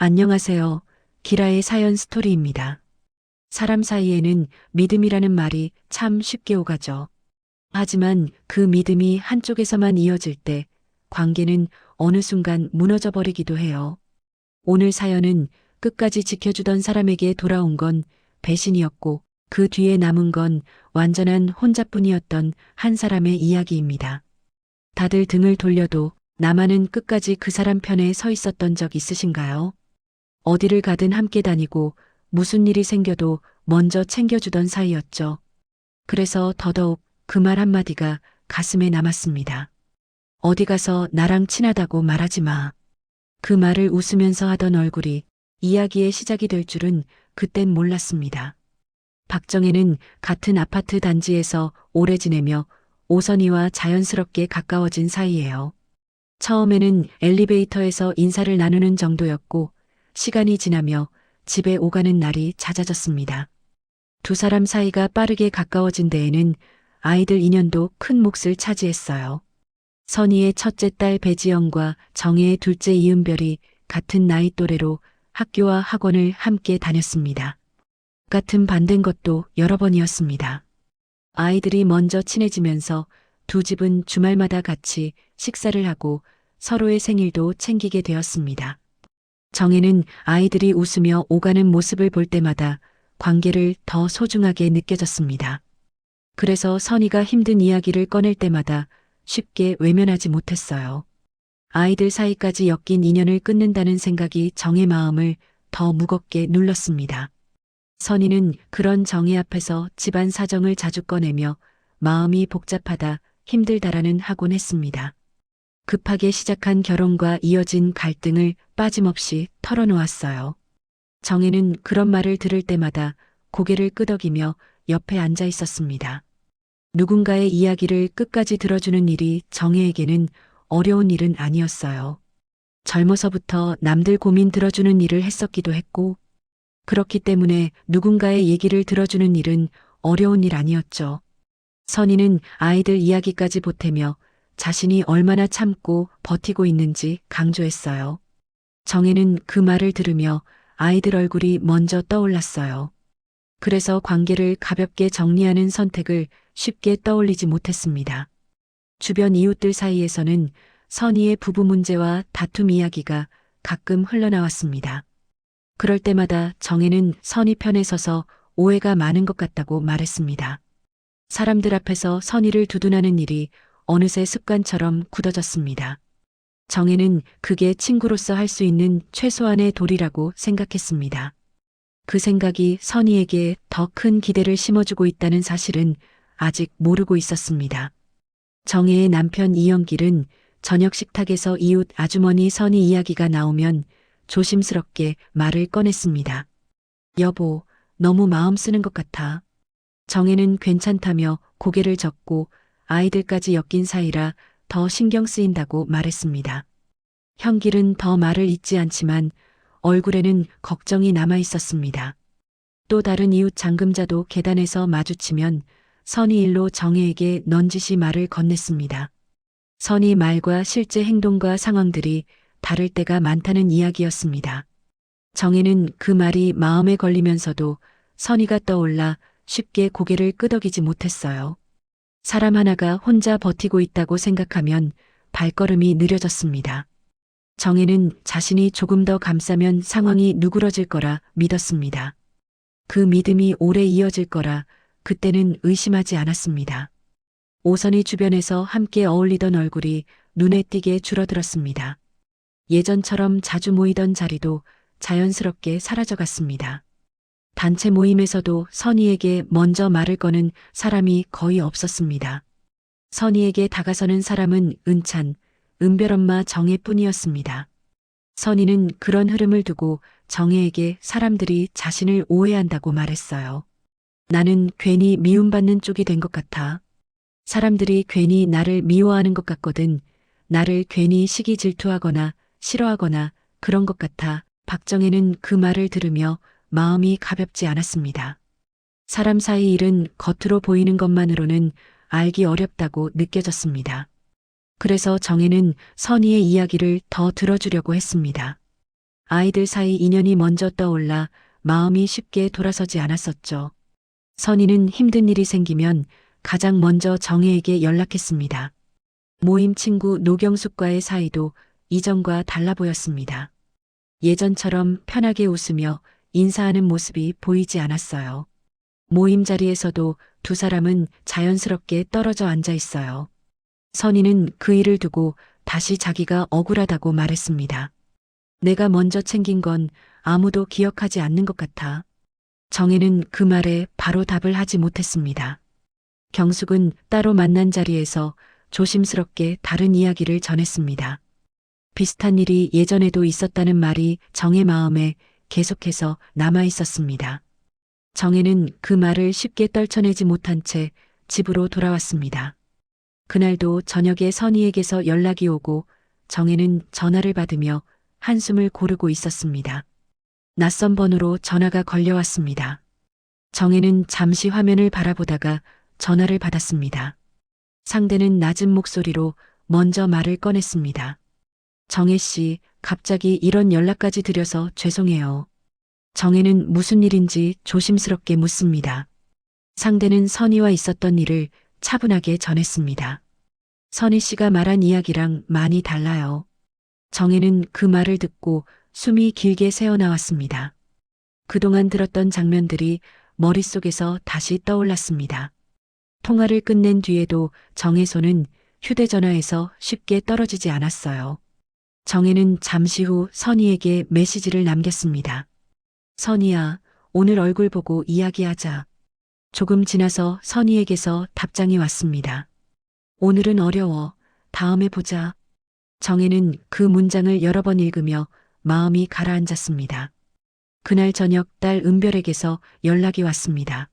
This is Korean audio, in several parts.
안녕하세요. 기라의 사연 스토리입니다. 사람 사이에는 믿음이라는 말이 참 쉽게 오가죠. 하지만 그 믿음이 한쪽에서만 이어질 때 관계는 어느 순간 무너져 버리기도 해요. 오늘 사연은 끝까지 지켜주던 사람에게 돌아온 건 배신이었고 그 뒤에 남은 건 완전한 혼자뿐이었던 한 사람의 이야기입니다. 다들 등을 돌려도 나만은 끝까지 그 사람 편에 서 있었던 적 있으신가요? 어디를 가든 함께 다니고 무슨 일이 생겨도 먼저 챙겨주던 사이였죠. 그래서 더더욱 그 말 한마디가 가슴에 남았습니다. 어디 가서 나랑 친하다고 말하지 마. 그 말을 웃으면서 하던 얼굴이 이야기의 시작이 될 줄은 그땐 몰랐습니다. 박정혜는 같은 아파트 단지에서 오래 지내며 오선희와 자연스럽게 가까워진 사이예요. 처음에는 엘리베이터에서 인사를 나누는 정도였고 시간이 지나며 집에 오가는 날이 잦아졌습니다. 두 사람 사이가 빠르게 가까워진 데에는 아이들 인연도 큰 몫을 차지했어요. 선희의 첫째 딸 배지영과 정혜의 둘째 이은별이 같은 나이 또래로 학교와 학원을 함께 다녔습니다. 같은 반대인 것도 여러 번이었습니다. 아이들이 먼저 친해지면서 두 집은 주말마다 같이 식사를 하고 서로의 생일도 챙기게 되었습니다. 정혜는 아이들이 웃으며 오가는 모습을 볼 때마다 관계를 더 소중하게 느껴졌습니다. 그래서 선희가 힘든 이야기를 꺼낼 때마다 쉽게 외면하지 못했어요. 아이들 사이까지 엮인 인연을 끊는다는 생각이 정의 마음을 더 무겁게 눌렀습니다. 선희는 그런 정의 앞에서 집안 사정을 자주 꺼내며 마음이 복잡하다, 힘들다라는 하곤 했습니다. 급하게 시작한 결혼과 이어진 갈등을 빠짐없이 털어놓았어요. 정혜는 그런 말을 들을 때마다 고개를 끄덕이며 옆에 앉아 있었습니다. 누군가의 이야기를 끝까지 들어주는 일이 정혜에게는 어려운 일은 아니었어요. 젊어서부터 남들 고민 들어주는 일을 했었기도 했고, 그렇기 때문에 누군가의 얘기를 들어주는 일은 어려운 일 아니었죠. 선희는 아이들 이야기까지 보태며 자신이 얼마나 참고 버티고 있는지 강조했어요. 정혜는 그 말을 들으며 아이들 얼굴이 먼저 떠올랐어요. 그래서 관계를 가볍게 정리하는 선택을 쉽게 떠올리지 못했습니다. 주변 이웃들 사이에서는 선희의 부부 문제와 다툼 이야기가 가끔 흘러나왔습니다. 그럴 때마다 정혜는 선희 편에 서서 오해가 많은 것 같다고 말했습니다. 사람들 앞에서 선희를 두둔하는 일이 어느새 습관처럼 굳어졌습니다. 정혜는 그게 친구로서 할 수 있는 최소한의 도리라고 생각했습니다. 그 생각이 선희에게 더 큰 기대를 심어주고 있다는 사실은 아직 모르고 있었습니다. 정혜의 남편 이영길은 저녁 식탁에서 이웃 아주머니 선희 이야기가 나오면 조심스럽게 말을 꺼냈습니다. 여보, 너무 마음 쓰는 것 같아. 정혜는 괜찮다며 고개를 젓고 아이들까지 엮인 사이라 더 신경 쓰인다고 말했습니다. 형길은 더 말을 잇지 않지만 얼굴에는 걱정이 남아 있었습니다. 또 다른 이웃 장금자도 계단에서 마주치면 선희 일로 정혜에게 넌지시 말을 건넸습니다. 선희 말과 실제 행동과 상황들이 다를 때가 많다는 이야기였습니다. 정혜는 그 말이 마음에 걸리면서도 선희가 떠올라 쉽게 고개를 끄덕이지 못했어요. 사람 하나가 혼자 버티고 있다고 생각하면 발걸음이 느려졌습니다. 정혜는 자신이 조금 더 감싸면 상황이 누그러질 거라 믿었습니다. 그 믿음이 오래 이어질 거라 그때는 의심하지 않았습니다. 오선희 주변에서 함께 어울리던 얼굴이 눈에 띄게 줄어들었습니다. 예전처럼 자주 모이던 자리도 자연스럽게 사라져갔습니다. 단체 모임에서도 선희에게 먼저 말을 거는 사람이 거의 없었습니다. 선희에게 다가서는 사람은 은찬, 은별엄마 정혜뿐이었습니다. 선희는 그런 흐름을 두고 정혜에게 사람들이 자신을 오해한다고 말했어요. 나는 괜히 미움받는 쪽이 된 것 같아. 사람들이 괜히 나를 미워하는 것 같거든. 나를 괜히 시기 질투하거나 싫어하거나 그런 것 같아. 박정혜는 그 말을 들으며 마음이 가볍지 않았습니다. 사람 사이 일은 겉으로 보이는 것만으로는 알기 어렵다고 느껴졌습니다. 그래서 정혜는 선희의 이야기를 더 들어주려고 했습니다. 아이들 사이 인연이 먼저 떠올라 마음이 쉽게 돌아서지 않았었죠. 선희는 힘든 일이 생기면 가장 먼저 정혜에게 연락했습니다. 모임 친구 노경숙과의 사이도 이전과 달라 보였습니다. 예전처럼 편하게 웃으며 인사하는 모습이 보이지 않았어요. 모임 자리에서도 두 사람은 자연스럽게 떨어져 앉아 있어요. 선희는 그 일을 두고 다시 자기가 억울하다고 말했습니다. 내가 먼저 챙긴 건 아무도 기억하지 않는 것 같아. 정혜는 그 말에 바로 답을 하지 못했습니다. 경숙은 따로 만난 자리에서 조심스럽게 다른 이야기를 전했습니다. 비슷한 일이 예전에도 있었다는 말이 정의 마음에 계속해서 남아 있었습니다. 정혜는 그 말을 쉽게 떨쳐내지 못한 채 집으로 돌아왔습니다. 그날도 저녁에 선희에게서 연락이 오고 정혜는 전화를 받으며 한숨을 고르고 있었습니다. 낯선 번호로 전화가 걸려왔습니다. 정혜는 잠시 화면을 바라보다가 전화를 받았습니다. 상대는 낮은 목소리로 먼저 말을 꺼냈습니다. 정혜 씨, 갑자기 이런 연락까지 드려서 죄송해요. 정혜는 무슨 일인지 조심스럽게 묻습니다. 상대는 선희와 있었던 일을 차분하게 전했습니다. 선희 씨가 말한 이야기랑 많이 달라요. 정혜는 그 말을 듣고 숨이 길게 새어나왔습니다. 그동안 들었던 장면들이 머릿속에서 다시 떠올랐습니다. 통화를 끝낸 뒤에도 정혜 손은 휴대전화에서 쉽게 떨어지지 않았어요. 정혜는 잠시 후 선희에게 메시지를 남겼습니다. 선희야, 오늘 얼굴 보고 이야기하자. 조금 지나서 선희에게서 답장이 왔습니다. 오늘은 어려워. 다음에 보자. 정혜는 그 문장을 여러 번 읽으며 마음이 가라앉았습니다. 그날 저녁 딸 은별에게서 연락이 왔습니다.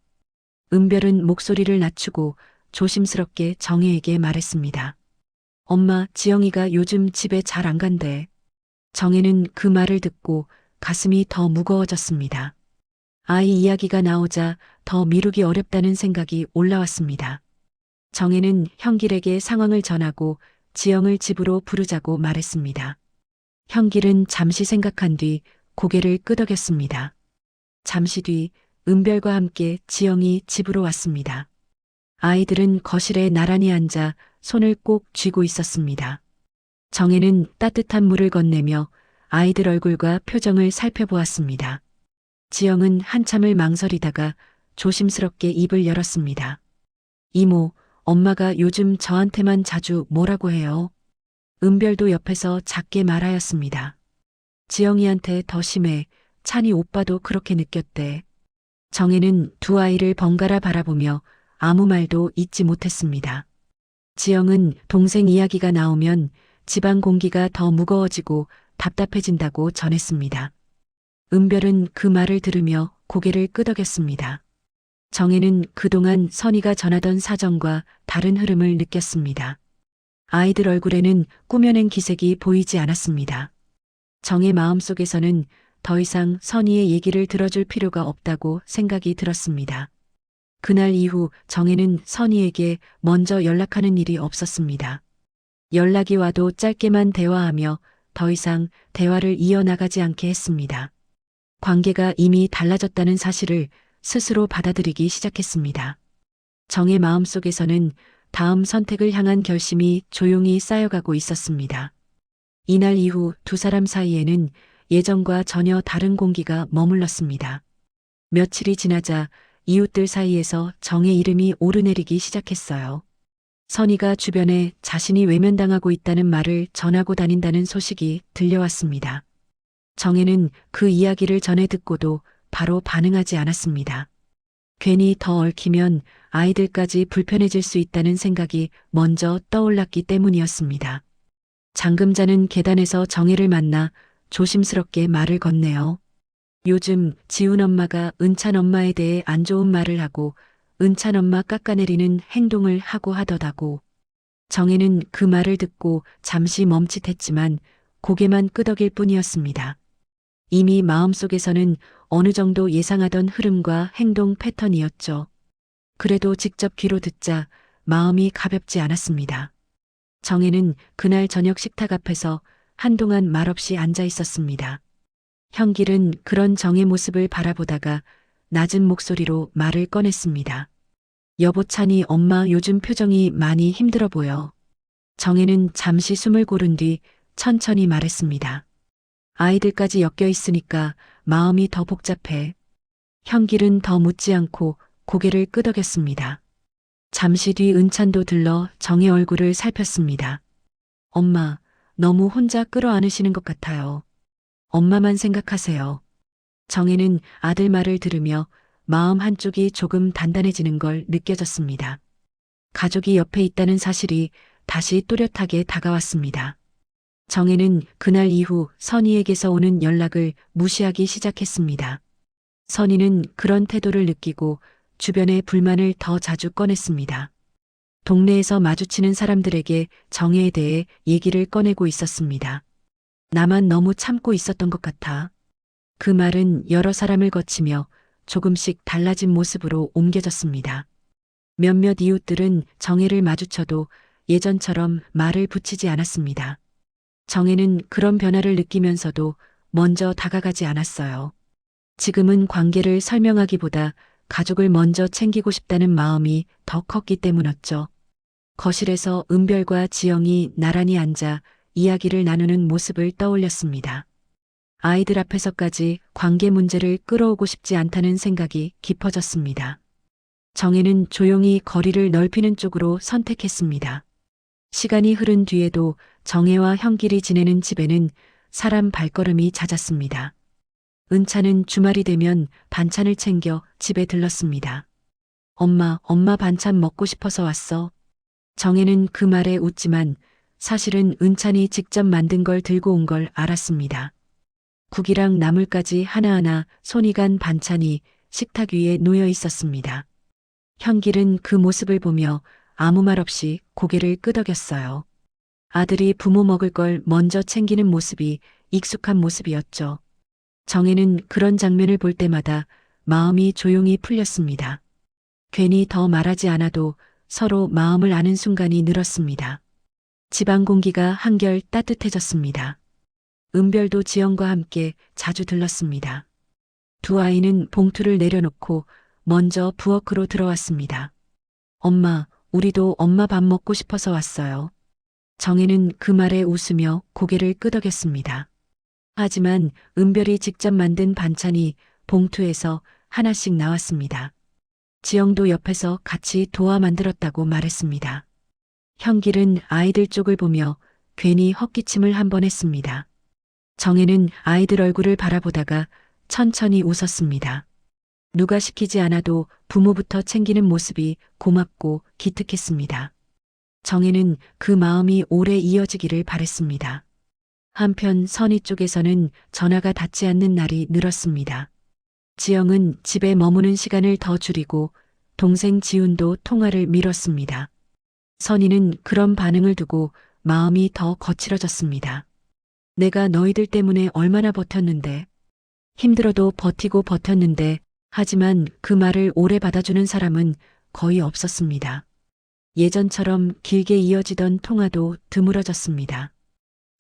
은별은 목소리를 낮추고 조심스럽게 정혜에게 말했습니다. 엄마, 지영이가 요즘 집에 잘 안 간대. 정혜는 그 말을 듣고 가슴이 더 무거워졌습니다. 아이 이야기가 나오자 더 미루기 어렵다는 생각이 올라왔습니다. 정혜는 형길에게 상황을 전하고 지영을 집으로 부르자고 말했습니다. 형길은 잠시 생각한 뒤 고개를 끄덕였습니다. 잠시 뒤 은별과 함께 지영이 집으로 왔습니다. 아이들은 거실에 나란히 앉아 손을 꼭 쥐고 있었습니다. 정혜는 따뜻한 물을 건네며 아이들 얼굴과 표정을 살펴보았습니다. 지영은 한참을 망설이다가 조심스럽게 입을 열었습니다. 이모, 엄마가 요즘 저한테만 자주 뭐라고 해요? 은별도 옆에서 작게 말하였습니다. 지영이한테 더 심해. 찬이 오빠도 그렇게 느꼈대. 정혜는 두 아이를 번갈아 바라보며 아무 말도 잇지 못했습니다. 지영은 동생 이야기가 나오면 집안 공기가 더 무거워지고 답답해진다고 전했습니다. 은별은 그 말을 들으며 고개를 끄덕였습니다. 정혜는 그동안 선희가 전하던 사정과 다른 흐름을 느꼈습니다. 아이들 얼굴에는 꾸며낸 기색이 보이지 않았습니다. 정혜 마음속에서는 더 이상 선희의 얘기를 들어줄 필요가 없다고 생각이 들었습니다. 그날 이후 정혜는 선희에게 먼저 연락하는 일이 없었습니다. 연락이 와도 짧게만 대화하며 더 이상 대화를 이어나가지 않게 했습니다. 관계가 이미 달라졌다는 사실을 스스로 받아들이기 시작했습니다. 정의 마음속에서는 다음 선택을 향한 결심이 조용히 쌓여가고 있었습니다. 이날 이후 두 사람 사이에는 예전과 전혀 다른 공기가 머물렀습니다. 며칠이 지나자 이웃들 사이에서 정의 이름이 오르내리기 시작했어요. 선희가 주변에 자신이 외면당하고 있다는 말을 전하고 다닌다는 소식이 들려왔습니다. 정혜는 그 이야기를 전해 듣고도 바로 반응하지 않았습니다. 괜히 더 얽히면 아이들까지 불편해질 수 있다는 생각이 먼저 떠올랐기 때문이었습니다. 장금자는 계단에서 정혜를 만나 조심스럽게 말을 건네요. 요즘 지훈 엄마가 은찬 엄마에 대해 안 좋은 말을 하고 은찬 엄마 깎아내리는 행동을 하고 하더다고. 정혜는 그 말을 듣고 잠시 멈칫했지만 고개만 끄덕일 뿐이었습니다. 이미 마음속에서는 어느 정도 예상하던 흐름과 행동 패턴이었죠. 그래도 직접 귀로 듣자 마음이 가볍지 않았습니다. 정혜는 그날 저녁 식탁 앞에서 한동안 말없이 앉아 있었습니다. 형길은 그런 정의 모습을 바라보다가 낮은 목소리로 말을 꺼냈습니다. 여보 찬이 엄마 요즘 표정이 많이 힘들어 보여. 정혜는 잠시 숨을 고른 뒤 천천히 말했습니다. 아이들까지 엮여 있으니까 마음이 더 복잡해. 형길은 더 묻지 않고 고개를 끄덕였습니다. 잠시 뒤 은찬도 들러 정의 얼굴을 살폈습니다. 엄마, 너무 혼자 끌어안으시는 것 같아요. 엄마만 생각하세요. 정혜는 아들 말을 들으며 마음 한쪽이 조금 단단해지는 걸 느껴졌습니다. 가족이 옆에 있다는 사실이 다시 또렷하게 다가왔습니다. 정혜는 그날 이후 선희에게서 오는 연락을 무시하기 시작했습니다. 선희는 그런 태도를 느끼고 주변의 불만을 더 자주 꺼냈습니다. 동네에서 마주치는 사람들에게 정혜에 대해 얘기를 꺼내고 있었습니다. 나만 너무 참고 있었던 것 같아. 그 말은 여러 사람을 거치며 조금씩 달라진 모습으로 옮겨졌습니다. 몇몇 이웃들은 정혜를 마주쳐도 예전처럼 말을 붙이지 않았습니다. 정혜는 그런 변화를 느끼면서도 먼저 다가가지 않았어요. 지금은 관계를 설명하기보다 가족을 먼저 챙기고 싶다는 마음이 더 컸기 때문이었죠. 거실에서 은별과 지영이 나란히 앉아 이야기를 나누는 모습을 떠올렸습니다. 아이들 앞에서까지 관계 문제를 끌어오고 싶지 않다는 생각이 깊어졌습니다. 정혜는 조용히 거리를 넓히는 쪽으로 선택했습니다. 시간이 흐른 뒤에도 정혜와 형길이 지내는 집에는 사람 발걸음이 잦았습니다. 은찬은 주말이 되면 반찬을 챙겨 집에 들렀습니다. 엄마 반찬 먹고 싶어서 왔어. 정혜는 그 말에 웃지만 사실은 은찬이 직접 만든 걸 들고 온 걸 알았습니다. 국이랑 나물까지 하나하나 손이 간 반찬이 식탁 위에 놓여 있었습니다. 형길은 그 모습을 보며 아무 말 없이 고개를 끄덕였어요. 아들이 부모 먹을 걸 먼저 챙기는 모습이 익숙한 모습이었죠. 정혜는 그런 장면을 볼 때마다 마음이 조용히 풀렸습니다. 괜히 더 말하지 않아도 서로 마음을 아는 순간이 늘었습니다. 집안 공기가 한결 따뜻해졌습니다. 은별도 지영과 함께 자주 들렀습니다. 두 아이는 봉투를 내려놓고 먼저 부엌으로 들어왔습니다. 엄마, 우리도 엄마 밥 먹고 싶어서 왔어요. 정혜는 그 말에 웃으며 고개를 끄덕였습니다. 하지만 은별이 직접 만든 반찬이 봉투에서 하나씩 나왔습니다. 지영도 옆에서 같이 도와 만들었다고 말했습니다. 형길은 아이들 쪽을 보며 괜히 헛기침을 한 번 했습니다. 정혜는 아이들 얼굴을 바라보다가 천천히 웃었습니다. 누가 시키지 않아도 부모부터 챙기는 모습이 고맙고 기특했습니다. 정혜는 그 마음이 오래 이어지기를 바랬습니다. 한편 선희 쪽에서는 전화가 닿지 않는 날이 늘었습니다. 지영은 집에 머무는 시간을 더 줄이고 동생 지훈도 통화를 미뤘습니다. 선희는 그런 반응을 두고 마음이 더 거칠어졌습니다. 내가 너희들 때문에 얼마나 버텼는데, 힘들어도 버티고 버텼는데, 하지만 그 말을 오래 받아주는 사람은 거의 없었습니다. 예전처럼 길게 이어지던 통화도 드물어졌습니다.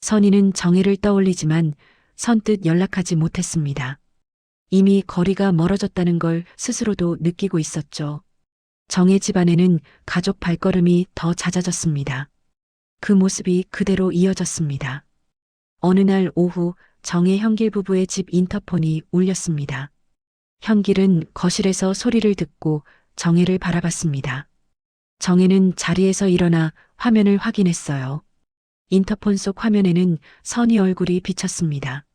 선희는 정혜를 떠올리지만 선뜻 연락하지 못했습니다. 이미 거리가 멀어졌다는 걸 스스로도 느끼고 있었죠. 정혜 집안에는 가족 발걸음이 더 잦아졌습니다. 그 모습이 그대로 이어졌습니다. 어느 날 오후 정혜 형길 부부의 집 인터폰이 울렸습니다. 형길은 거실에서 소리를 듣고 정혜를 바라봤습니다. 정혜는 자리에서 일어나 화면을 확인했어요. 인터폰 속 화면에는 선희 얼굴이 비쳤습니다.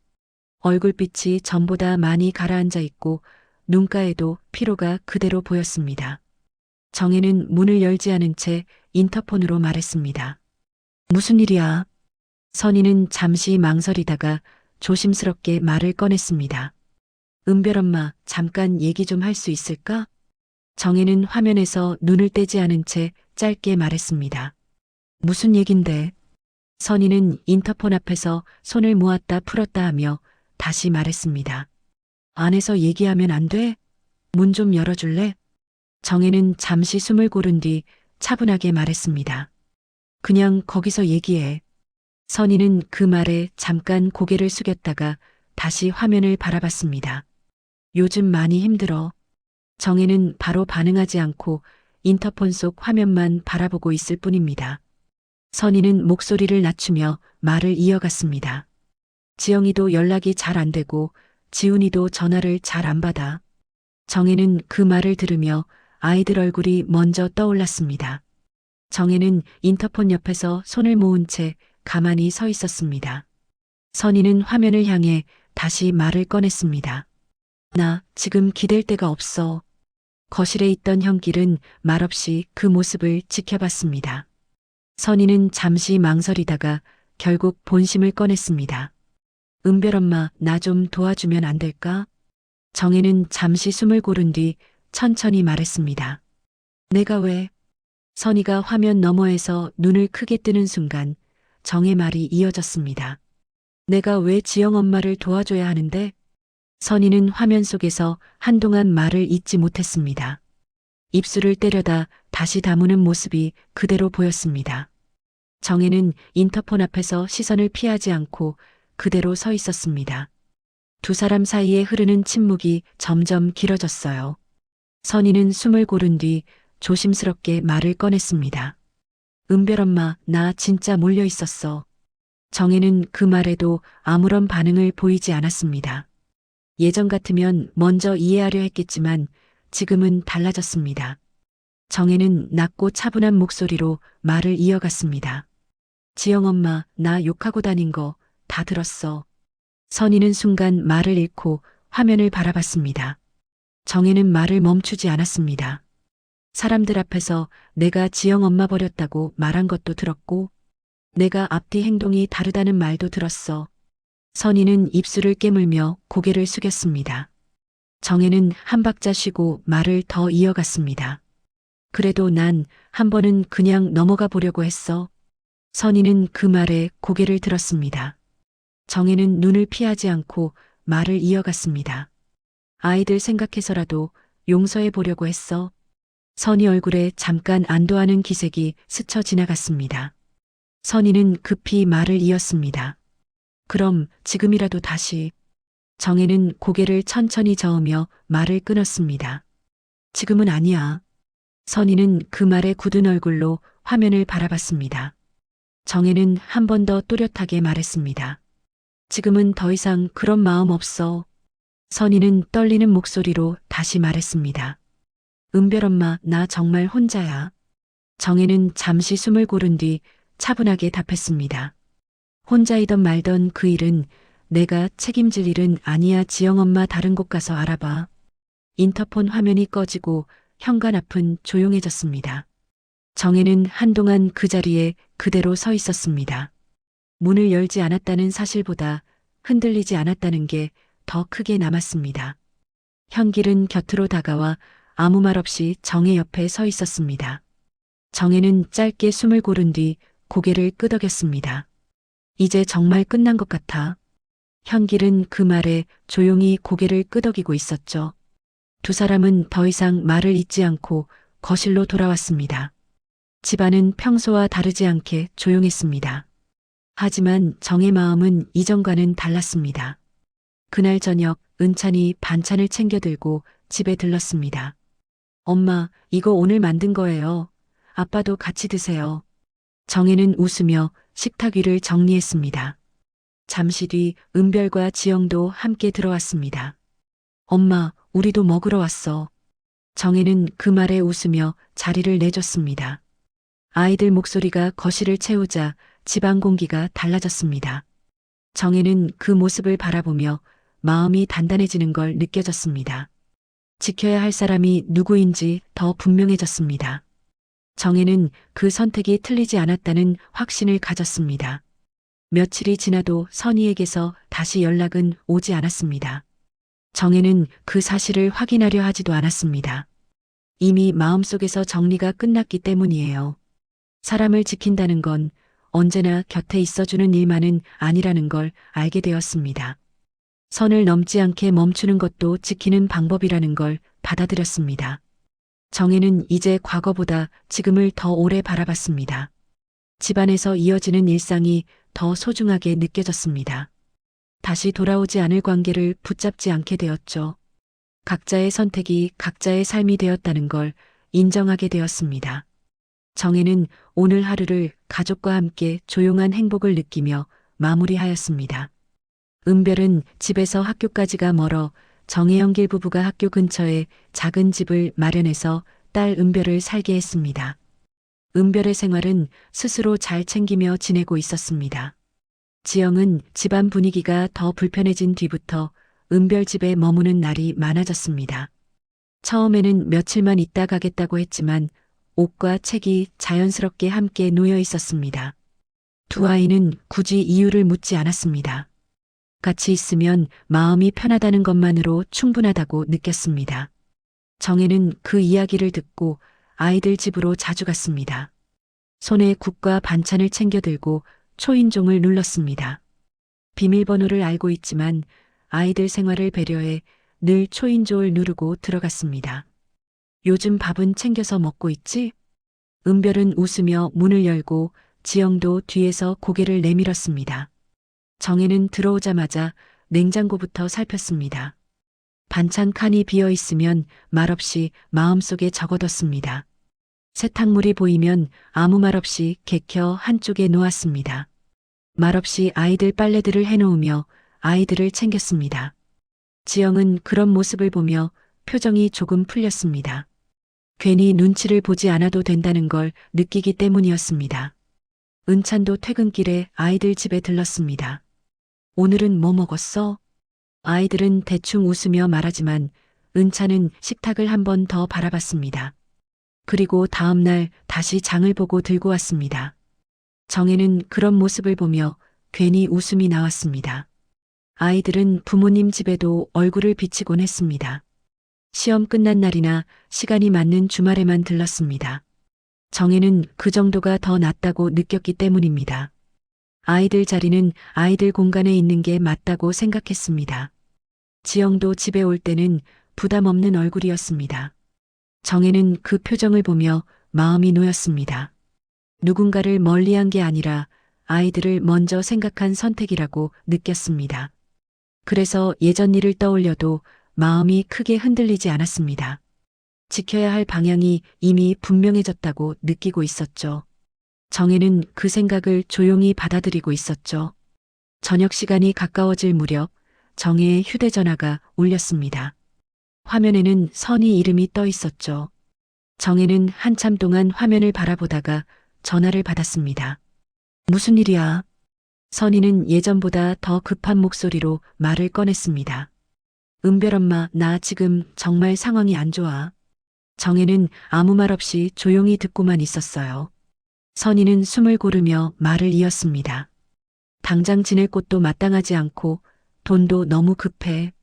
얼굴빛이 전보다 많이 가라앉아 있고 눈가에도 피로가 그대로 보였습니다. 정혜는 문을 열지 않은 채 인터폰으로 말했습니다. 무슨 일이야? 선희는 잠시 망설이다가 조심스럽게 말을 꺼냈습니다. 은별 엄마, 잠깐 얘기 좀 할 수 있을까? 정혜는 화면에서 눈을 떼지 않은 채 짧게 말했습니다. 무슨 얘긴데? 선희는 인터폰 앞에서 손을 모았다 풀었다 하며 다시 말했습니다. 안에서 얘기하면 안 돼? 문 좀 열어줄래? 정혜는 잠시 숨을 고른 뒤 차분하게 말했습니다. 그냥 거기서 얘기해. 선희는 그 말에 잠깐 고개를 숙였다가 다시 화면을 바라봤습니다. 요즘 많이 힘들어. 정혜는 바로 반응하지 않고 인터폰 속 화면만 바라보고 있을 뿐입니다. 선희는 목소리를 낮추며 말을 이어갔습니다. 지영이도 연락이 잘 안 되고 지훈이도 전화를 잘 안 받아. 정혜는 그 말을 들으며 아이들 얼굴이 먼저 떠올랐습니다. 정혜는 인터폰 옆에서 손을 모은 채 가만히 서 있었습니다. 선희는 화면을 향해 다시 말을 꺼냈습니다. 나 지금 기댈 데가 없어. 거실에 있던 현길은 말없이 그 모습을 지켜봤습니다. 선희는 잠시 망설이다가 결국 본심을 꺼냈습니다. 은별 엄마, 나 좀 도와주면 안 될까? 정혜는 잠시 숨을 고른 뒤 천천히 말했습니다. 내가 왜? 선희가 화면 너머에서 눈을 크게 뜨는 순간 정의 말이 이어졌습니다. 내가 왜 지영 엄마를 도와줘야 하는데? 선희는 화면 속에서 한동안 말을 잇지 못했습니다. 입술을 때려다 다시 다무는 모습이 그대로 보였습니다. 정혜는 인터폰 앞에서 시선을 피하지 않고 그대로 서 있었습니다. 두 사람 사이에 흐르는 침묵이 점점 길어졌어요. 선희는 숨을 고른 뒤 조심스럽게 말을 꺼냈습니다. 은별 엄마, 나 진짜 몰려 있었어. 정혜는 그 말에도 아무런 반응을 보이지 않았습니다. 예전 같으면 먼저 이해하려 했겠지만 지금은 달라졌습니다. 정혜는 낮고 차분한 목소리로 말을 이어갔습니다. 지영 엄마, 나 욕하고 다닌 거 다 들었어. 선희는 순간 말을 잃고 화면을 바라봤습니다. 정혜는 말을 멈추지 않았습니다. 사람들 앞에서 내가 지영 엄마 버렸다고 말한 것도 들었고, 내가 앞뒤 행동이 다르다는 말도 들었어. 선희는 입술을 깨물며 고개를 숙였습니다. 정혜는 한 박자 쉬고 말을 더 이어갔습니다. 그래도 난 한 번은 그냥 넘어가 보려고 했어. 선희는 그 말에 고개를 들었습니다. 정혜는 눈을 피하지 않고 말을 이어갔습니다. 아이들 생각해서라도 용서해 보려고 했어. 선희 얼굴에 잠깐 안도하는 기색이 스쳐 지나갔습니다. 선희는 급히 말을 이었습니다. 그럼 지금이라도 다시. 정혜는 고개를 천천히 저으며 말을 끊었습니다. 지금은 아니야. 선희는 그 말에 굳은 얼굴로 화면을 바라봤습니다. 정혜는 한 번 더 또렷하게 말했습니다. 지금은 더 이상 그런 마음 없어. 선희는 떨리는 목소리로 다시 말했습니다. 은별 엄마, 나 정말 혼자야. 정혜는 잠시 숨을 고른 뒤 차분하게 답했습니다. 혼자이던 말던 그 일은 내가 책임질 일은 아니야. 지영 엄마 다른 곳 가서 알아봐. 인터폰 화면이 꺼지고 현관 앞은 조용해졌습니다. 정혜는 한동안 그 자리에 그대로 서 있었습니다. 문을 열지 않았다는 사실보다 흔들리지 않았다는 게 더 크게 남았습니다. 현길은 곁으로 다가와 아무 말 없이 정혜 옆에 서 있었습니다. 정혜는 짧게 숨을 고른 뒤 고개를 끄덕였습니다. 이제 정말 끝난 것 같아. 현길은 그 말에 조용히 고개를 끄덕이고 있었죠. 두 사람은 더 이상 말을 잇지 않고 거실로 돌아왔습니다. 집안은 평소와 다르지 않게 조용했습니다. 하지만 정의 마음은 이전과는 달랐습니다. 그날 저녁 은찬이 반찬을 챙겨 들고 집에 들렀습니다. 엄마, 이거 오늘 만든 거예요. 아빠도 같이 드세요. 정혜는 웃으며 식탁 위를 정리했습니다. 잠시 뒤 은별과 지영도 함께 들어왔습니다. 엄마, 우리도 먹으러 왔어. 정혜는 그 말에 웃으며 자리를 내줬습니다. 아이들 목소리가 거실을 채우자 집안 공기가 달라졌습니다. 정혜는 그 모습을 바라보며 마음이 단단해지는 걸 느껴졌습니다. 지켜야 할 사람이 누구인지 더 분명해졌습니다. 정혜는 그 선택이 틀리지 않았다는 확신을 가졌습니다. 며칠이 지나도 선희에게서 다시 연락은 오지 않았습니다. 정혜는 그 사실을 확인하려 하지도 않았습니다. 이미 마음속에서 정리가 끝났기 때문이에요. 사람을 지킨다는 건 언제나 곁에 있어주는 일만은 아니라는 걸 알게 되었습니다. 선을 넘지 않게 멈추는 것도 지키는 방법이라는 걸 받아들였습니다. 정혜는 이제 과거보다 지금을 더 오래 바라봤습니다. 집안에서 이어지는 일상이 더 소중하게 느껴졌습니다. 다시 돌아오지 않을 관계를 붙잡지 않게 되었죠. 각자의 선택이 각자의 삶이 되었다는 걸 인정하게 되었습니다. 정혜는 오늘 하루를 가족과 함께 조용한 행복을 느끼며 마무리하였습니다. 은별은 집에서 학교까지가 멀어 정혜영길 부부가 학교 근처에 작은 집을 마련해서 딸 은별을 살게 했습니다. 은별의 생활은 스스로 잘 챙기며 지내고 있었습니다. 지영은 집안 분위기가 더 불편해진 뒤부터 은별 집에 머무는 날이 많아졌습니다. 처음에는 며칠만 있다 가겠다고 했지만 옷과 책이 자연스럽게 함께 놓여 있었습니다. 두 아이는 굳이 이유를 묻지 않았습니다. 같이 있으면 마음이 편하다는 것만으로 충분하다고 느꼈습니다. 정혜는 그 이야기를 듣고 아이들 집으로 자주 갔습니다. 손에 국과 반찬을 챙겨 들고 초인종을 눌렀습니다. 비밀번호를 알고 있지만 아이들 생활을 배려해 늘 초인종을 누르고 들어갔습니다. 요즘 밥은 챙겨서 먹고 있지? 은별은 웃으며 문을 열고 지영도 뒤에서 고개를 내밀었습니다. 정혜는 들어오자마자 냉장고부터 살폈습니다. 반찬 칸이 비어 있으면 말없이 마음속에 적어뒀습니다. 세탁물이 보이면 아무 말 없이 개켜 한쪽에 놓았습니다. 말없이 아이들 빨래들을 해놓으며 아이들을 챙겼습니다. 지영은 그런 모습을 보며 표정이 조금 풀렸습니다. 괜히 눈치를 보지 않아도 된다는 걸 느끼기 때문이었습니다. 은찬도 퇴근길에 아이들 집에 들렀습니다. 오늘은 뭐 먹었어? 아이들은 대충 웃으며 말하지만 은찬은 식탁을 한 번 더 바라봤습니다. 그리고 다음 날 다시 장을 보고 들고 왔습니다. 정혜는 그런 모습을 보며 괜히 웃음이 나왔습니다. 아이들은 부모님 집에도 얼굴을 비치곤 했습니다. 시험 끝난 날이나 시간이 맞는 주말에만 들렀습니다. 정혜는 그 정도가 더 낫다고 느꼈기 때문입니다. 아이들 자리는 아이들 공간에 있는 게 맞다고 생각했습니다. 지영도 집에 올 때는 부담 없는 얼굴이었습니다. 정혜는 그 표정을 보며 마음이 놓였습니다. 누군가를 멀리한 게 아니라 아이들을 먼저 생각한 선택이라고 느꼈습니다. 그래서 예전 일을 떠올려도 마음이 크게 흔들리지 않았습니다. 지켜야 할 방향이 이미 분명해졌다고 느끼고 있었죠. 정혜는 그 생각을 조용히 받아들이고 있었죠. 저녁 시간이 가까워질 무렵 정혜의 휴대전화가 울렸습니다. 화면에는 선희 이름이 떠 있었죠. 정혜는 한참 동안 화면을 바라보다가 전화를 받았습니다. 무슨 일이야? 선희는 예전보다 더 급한 목소리로 말을 꺼냈습니다. 은별 엄마, 나 지금 정말 상황이 안 좋아. 정혜는 아무 말 없이 조용히 듣고만 있었어요. 선희는 숨을 고르며 말을 이었습니다. 당장 지낼 곳도 마땅하지 않고 돈도 너무 급해.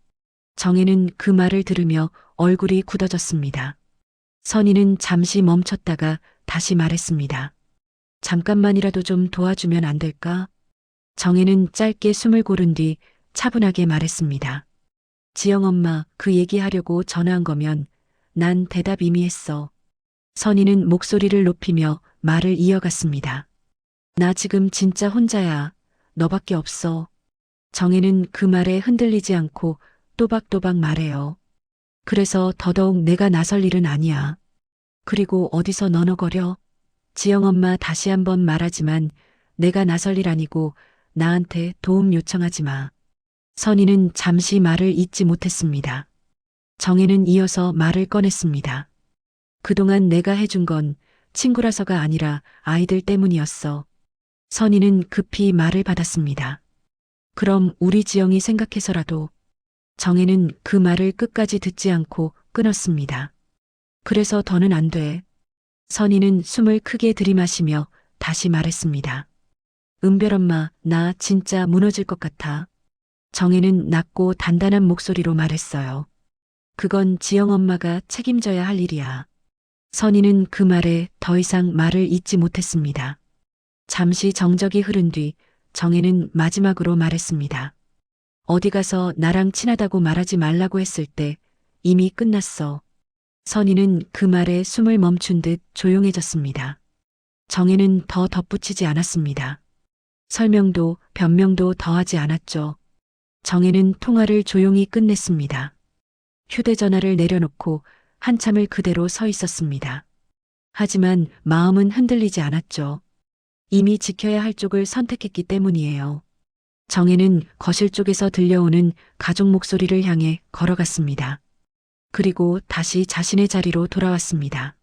정혜는 그 말을 들으며 얼굴이 굳어졌습니다. 선희는 잠시 멈췄다가 다시 말했습니다. 잠깐만이라도 좀 도와주면 안 될까? 정혜는 짧게 숨을 고른 뒤 차분하게 말했습니다. 지영 엄마, 그 얘기하려고 전화한 거면 난 대답 이미 했어. 선희는 목소리를 높이며 말을 이어갔습니다. 나 지금 진짜 혼자야. 너밖에 없어. 정혜는 그 말에 흔들리지 않고 또박또박 말해요. 그래서 더더욱 내가 나설 일은 아니야. 그리고 어디서 너너거려? 지영 엄마, 다시 한번 말하지만 내가 나설 일 아니고 나한테 도움 요청하지 마. 선희는 잠시 말을 잇지 못했습니다. 정혜는 이어서 말을 꺼냈습니다. 그동안 내가 해준 건 친구라서가 아니라 아이들 때문이었어. 선희는 급히 말을 받았습니다. 그럼 우리 지영이 생각해서라도. 정혜는 그 말을 끝까지 듣지 않고 끊었습니다. 그래서 더는 안 돼. 선희는 숨을 크게 들이마시며 다시 말했습니다. 은별 엄마, 나 진짜 무너질 것 같아. 정혜는 낮고 단단한 목소리로 말했어요. 그건 지영 엄마가 책임져야 할 일이야. 선희는 그 말에 더 이상 말을 잇지 못했습니다. 잠시 정적이 흐른 뒤 정혜는 마지막으로 말했습니다. 어디 가서 나랑 친하다고 말하지 말라고 했을 때 이미 끝났어. 선희는 그 말에 숨을 멈춘 듯 조용해졌습니다. 정혜는 더 덧붙이지 않았습니다. 설명도 변명도 더하지 않았죠. 정혜는 통화를 조용히 끝냈습니다. 휴대전화를 내려놓고 한참을 그대로 서 있었습니다. 하지만 마음은 흔들리지 않았죠. 이미 지켜야 할 쪽을 선택했기 때문이에요. 정혜는 거실 쪽에서 들려오는 가족 목소리를 향해 걸어갔습니다. 그리고 다시 자신의 자리로 돌아왔습니다.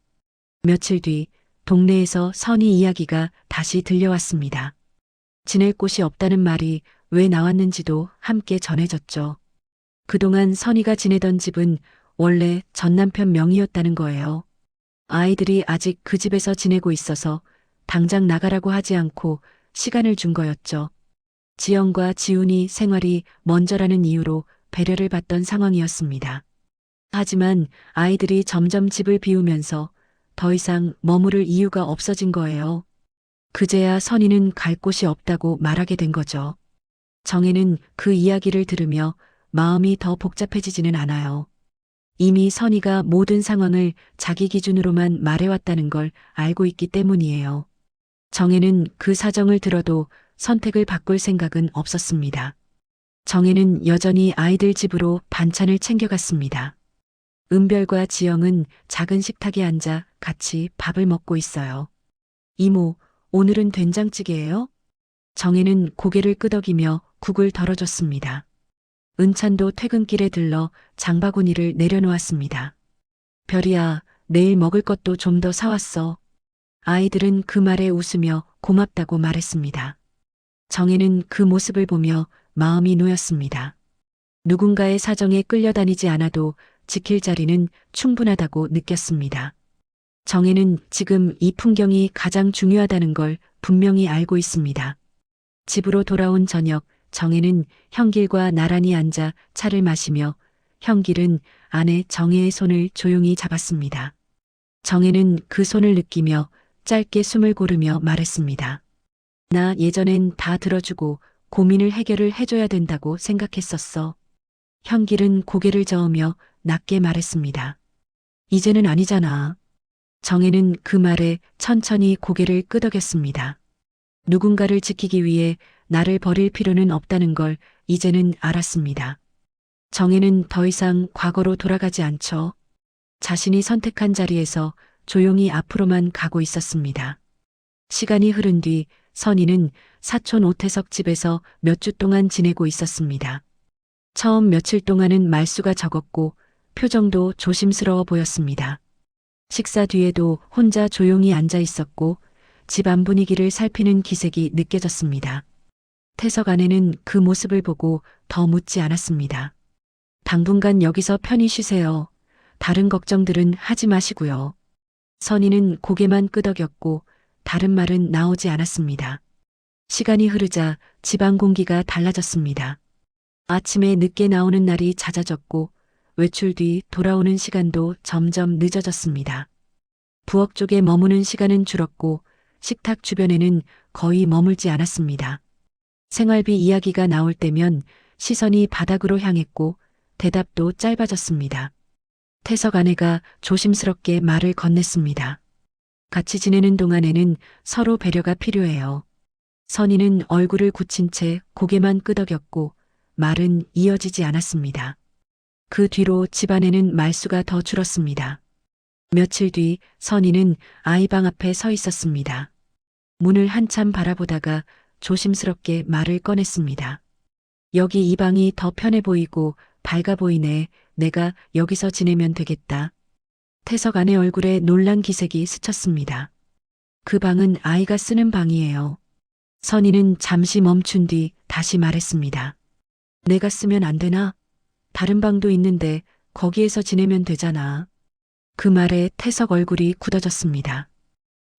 며칠 뒤 동네에서 선희 이야기가 다시 들려왔습니다. 지낼 곳이 없다는 말이 왜 나왔는지도 함께 전해졌죠. 그동안 선희가 지내던 집은 원래 전 남편 명의였다는 거예요. 아이들이 아직 그 집에서 지내고 있어서 당장 나가라고 하지 않고 시간을 준 거였죠. 지영과 지훈이 생활이 먼저라는 이유로 배려를 받던 상황이었습니다. 하지만 아이들이 점점 집을 비우면서 더 이상 머무를 이유가 없어진 거예요. 그제야 선희는 갈 곳이 없다고 말하게 된 거죠. 정혜는 그 이야기를 들으며 마음이 더 복잡해지지는 않아요. 이미 선희가 모든 상황을 자기 기준으로만 말해왔다는 걸 알고 있기 때문이에요. 정혜는 그 사정을 들어도 선택을 바꿀 생각은 없었습니다. 정혜는 여전히 아이들 집으로 반찬을 챙겨갔습니다. 은별과 지영은 작은 식탁에 앉아 같이 밥을 먹고 있어요. 이모, 오늘은 된장찌개예요? 정혜는 고개를 끄덕이며 국을 덜어줬습니다. 은찬도 퇴근길에 들러 장바구니를 내려놓았습니다. 별이야, 내일 먹을 것도 좀 더 사왔어. 아이들은 그 말에 웃으며 고맙다고 말했습니다. 정혜는 그 모습을 보며 마음이 놓였습니다. 누군가의 사정에 끌려다니지 않아도 지킬 자리는 충분하다고 느꼈습니다. 정혜는 지금 이 풍경이 가장 중요하다는 걸 분명히 알고 있습니다. 집으로 돌아온 저녁, 정혜는 형길과 나란히 앉아 차를 마시며 형길은 아내 정혜의 손을 조용히 잡았습니다. 정혜는 그 손을 느끼며 짧게 숨을 고르며 말했습니다. 나 예전엔 다 들어주고 고민을 해결을 해줘야 된다고 생각했었어. 형길은 고개를 저으며 낮게 말했습니다. 이제는 아니잖아. 정혜는 그 말에 천천히 고개를 끄덕였습니다. 누군가를 지키기 위해 나를 버릴 필요는 없다는 걸 이제는 알았습니다. 정혜는 더 이상 과거로 돌아가지 않죠. 자신이 선택한 자리에서 조용히 앞으로만 가고 있었습니다. 시간이 흐른 뒤 선희는 사촌 오태석 집에서 몇 주 동안 지내고 있었습니다. 처음 며칠 동안은 말수가 적었고 표정도 조심스러워 보였습니다. 식사 뒤에도 혼자 조용히 앉아 있었고 집 안 분위기를 살피는 기색이 느껴졌습니다. 태석 아내는 그 모습을 보고 더 묻지 않았습니다. 당분간 여기서 편히 쉬세요. 다른 걱정들은 하지 마시고요. 선희는 고개만 끄덕였고 다른 말은 나오지 않았습니다. 시간이 흐르자 집안 공기가 달라졌습니다. 아침에 늦게 나오는 날이 잦아졌고 외출 뒤 돌아오는 시간도 점점 늦어졌습니다. 부엌 쪽에 머무는 시간은 줄었고 식탁 주변에는 거의 머물지 않았습니다. 생활비 이야기가 나올 때면 시선이 바닥으로 향했고 대답도 짧아졌습니다. 태석 아내가 조심스럽게 말을 건넸습니다. 같이 지내는 동안에는 서로 배려가 필요해요. 선희는 얼굴을 굳힌 채 고개만 끄덕였고 말은 이어지지 않았습니다. 그 뒤로 집안에는 말수가 더 줄었습니다. 며칠 뒤 선희는 아이 방 앞에 서 있었습니다. 문을 한참 바라보다가 조심스럽게 말을 꺼냈습니다. 여기 이 방이 더 편해 보이고 밝아 보이네. 내가 여기서 지내면 되겠다. 태석 아내 얼굴에 놀란 기색이 스쳤습니다. 그 방은 아이가 쓰는 방이에요. 선희는 잠시 멈춘 뒤 다시 말했습니다. 내가 쓰면 안 되나? 다른 방도 있는데 거기에서 지내면 되잖아. 그 말에 태석 얼굴이 굳어졌습니다.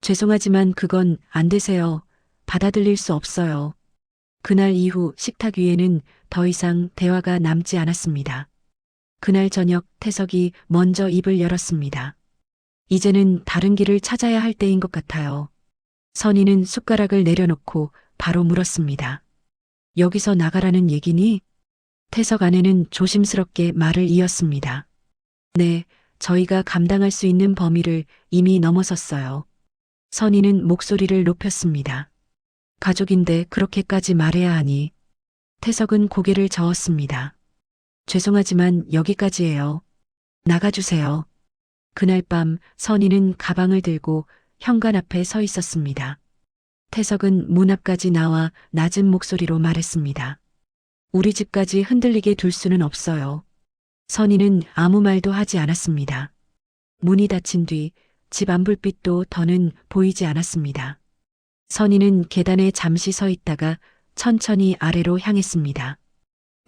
죄송하지만 그건 안 되세요. 받아들일 수 없어요. 그날 이후 식탁 위에는 더 이상 대화가 남지 않았습니다. 그날 저녁 태석이 먼저 입을 열었습니다. 이제는 다른 길을 찾아야 할 때인 것 같아요. 선희는 숟가락을 내려놓고 바로 물었습니다. 여기서 나가라는 얘기니? 태석 아내는 조심스럽게 말을 이었습니다. 네, 저희가 감당할 수 있는 범위를 이미 넘어섰어요. 선희는 목소리를 높였습니다. 가족인데 그렇게까지 말해야 하니? 태석은 고개를 저었습니다. 죄송하지만 여기까지예요. 나가주세요. 그날 밤 선희는 가방을 들고 현관 앞에 서 있었습니다. 태석은 문 앞까지 나와 낮은 목소리로 말했습니다. 우리 집까지 흔들리게 둘 수는 없어요. 선희는 아무 말도 하지 않았습니다. 문이 닫힌 뒤 집 안불빛도 더는 보이지 않았습니다. 선희는 계단에 잠시 서 있다가 천천히 아래로 향했습니다.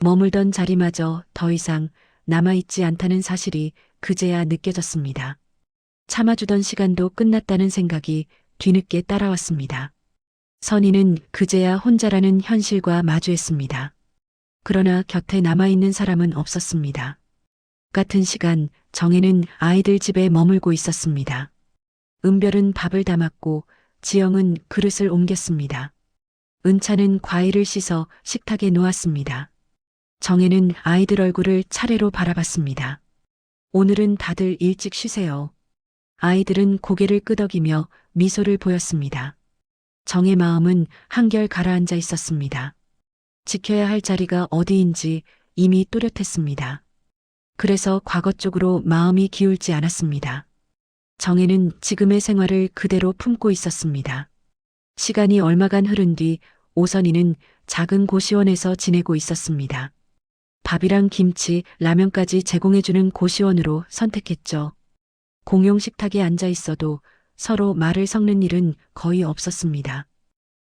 머물던 자리마저 더 이상 남아있지 않다는 사실이 그제야 느껴졌습니다. 참아주던 시간도 끝났다는 생각이 뒤늦게 따라왔습니다. 선희는 그제야 혼자라는 현실과 마주했습니다. 그러나 곁에 남아있는 사람은 없었습니다. 같은 시간 정혜는 아이들 집에 머물고 있었습니다. 은별은 밥을 담았고 지영은 그릇을 옮겼습니다. 은차는 과일을 씻어 식탁에 놓았습니다. 정혜는 아이들 얼굴을 차례로 바라봤습니다. 오늘은 다들 일찍 쉬세요. 아이들은 고개를 끄덕이며 미소를 보였습니다. 정의 마음은 한결 가라앉아 있었습니다. 지켜야 할 자리가 어디인지 이미 또렷했습니다. 그래서 과거 쪽으로 마음이 기울지 않았습니다. 정혜는 지금의 생활을 그대로 품고 있었습니다. 시간이 얼마간 흐른 뒤 오선희는 작은 고시원에서 지내고 있었습니다. 밥이랑 김치, 라면까지 제공해주는 고시원으로 선택했죠. 공용 식탁에 앉아 있어도 서로 말을 섞는 일은 거의 없었습니다.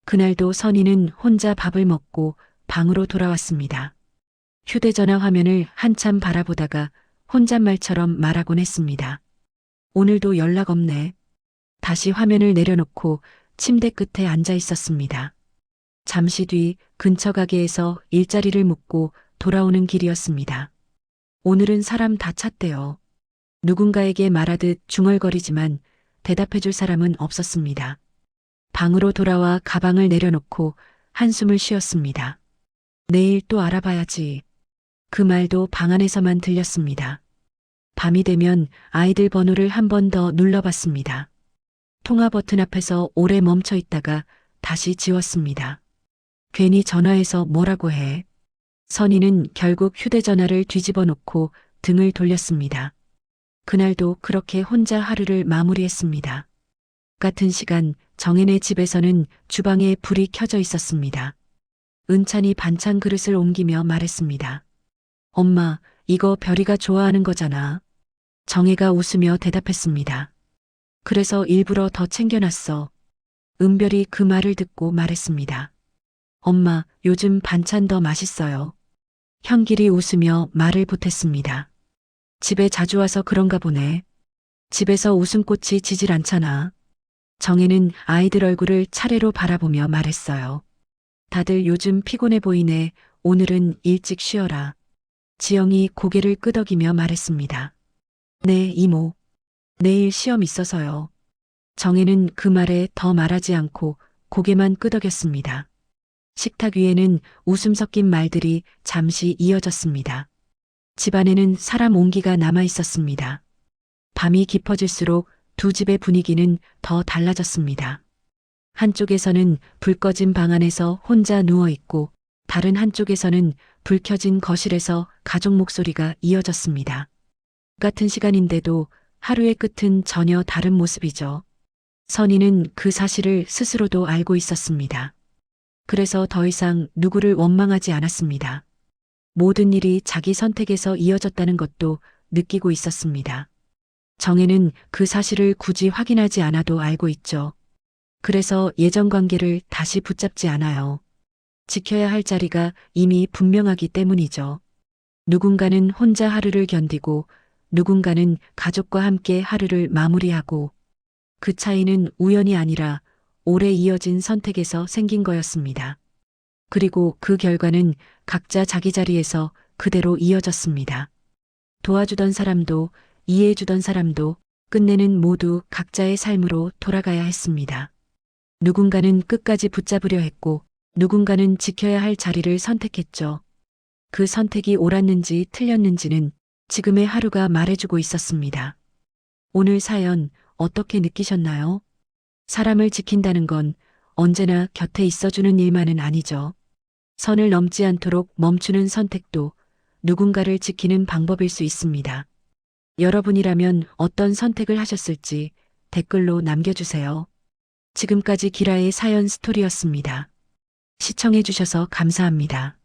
그날도 선희는 혼자 밥을 먹고 방으로 돌아왔습니다. 휴대전화 화면을 한참 바라보다가 혼잣말처럼 말하곤 했습니다. 오늘도 연락 없네. 다시 화면을 내려놓고 침대 끝에 앉아 있었습니다. 잠시 뒤 근처 가게에서 일자리를 묻고 돌아오는 길이었습니다. 오늘은 사람 다 찼대요. 누군가에게 말하듯 중얼거리지만 대답해줄 사람은 없었습니다. 방으로 돌아와 가방을 내려놓고 한숨을 쉬었습니다. 내일 또 알아봐야지. 그 말도 방 안에서만 들렸습니다. 밤이 되면 아이들 번호를 한 번 더 눌러봤습니다. 통화 버튼 앞에서 오래 멈춰 있다가 다시 지웠습니다. 괜히 전화해서 뭐라고 해. 선희는 결국 휴대전화를 뒤집어 놓고 등을 돌렸습니다. 그날도 그렇게 혼자 하루를 마무리했습니다. 같은 시간 정혜네 집에서는 주방에 불이 켜져 있었습니다. 은찬이 반찬 그릇을 옮기며 말했습니다. 엄마, 이거 별이가 좋아하는 거잖아. 정혜가 웃으며 대답했습니다. 그래서 일부러 더 챙겨놨어. 은별이 그 말을 듣고 말했습니다. 엄마, 요즘 반찬 더 맛있어요. 현길이 웃으며 말을 보탰습니다. 집에 자주 와서 그런가 보네. 집에서 웃음꽃이 지질 않잖아. 정혜는 아이들 얼굴을 차례로 바라보며 말했어요. 다들 요즘 피곤해 보이네. 오늘은 일찍 쉬어라. 지영이 고개를 끄덕이며 말했습니다. 네, 이모. 내일 시험 있어서요. 정혜는 그 말에 더 말하지 않고 고개만 끄덕였습니다. 식탁 위에는 웃음 섞인 말들이 잠시 이어졌습니다. 집안에는 사람 온기가 남아 있었습니다. 밤이 깊어질수록 두 집의 분위기는 더 달라졌습니다. 한쪽에서는 불 꺼진 방 안에서 혼자 누워 있고 다른 한쪽에서는 불 켜진 거실에서 가족 목소리가 이어졌습니다. 같은 시간인데도 하루의 끝은 전혀 다른 모습이죠. 선희는 그 사실을 스스로도 알고 있었습니다. 그래서 더 이상 누구를 원망하지 않았습니다. 모든 일이 자기 선택에서 이어졌다는 것도 느끼고 있었습니다. 정혜는 그 사실을 굳이 확인하지 않아도 알고 있죠. 그래서 예전 관계를 다시 붙잡지 않아요. 지켜야 할 자리가 이미 분명하기 때문이죠. 누군가는 혼자 하루를 견디고 누군가는 가족과 함께 하루를 마무리하고 그 차이는 우연이 아니라 오래 이어진 선택에서 생긴 거였습니다. 그리고 그 결과는 각자 자기 자리에서 그대로 이어졌습니다. 도와주던 사람도 이해해주던 사람도 끝내는 모두 각자의 삶으로 돌아가야 했습니다. 누군가는 끝까지 붙잡으려 했고 누군가는 지켜야 할 자리를 선택했죠. 그 선택이 옳았는지 틀렸는지는 지금의 하루가 말해주고 있었습니다. 오늘 사연 어떻게 느끼셨나요? 사람을 지킨다는 건 언제나 곁에 있어주는 일만은 아니죠. 선을 넘지 않도록 멈추는 선택도 누군가를 지키는 방법일 수 있습니다. 여러분이라면 어떤 선택을 하셨을지 댓글로 남겨주세요. 지금까지 기라의 사연 스토리였습니다. 시청해주셔서 감사합니다.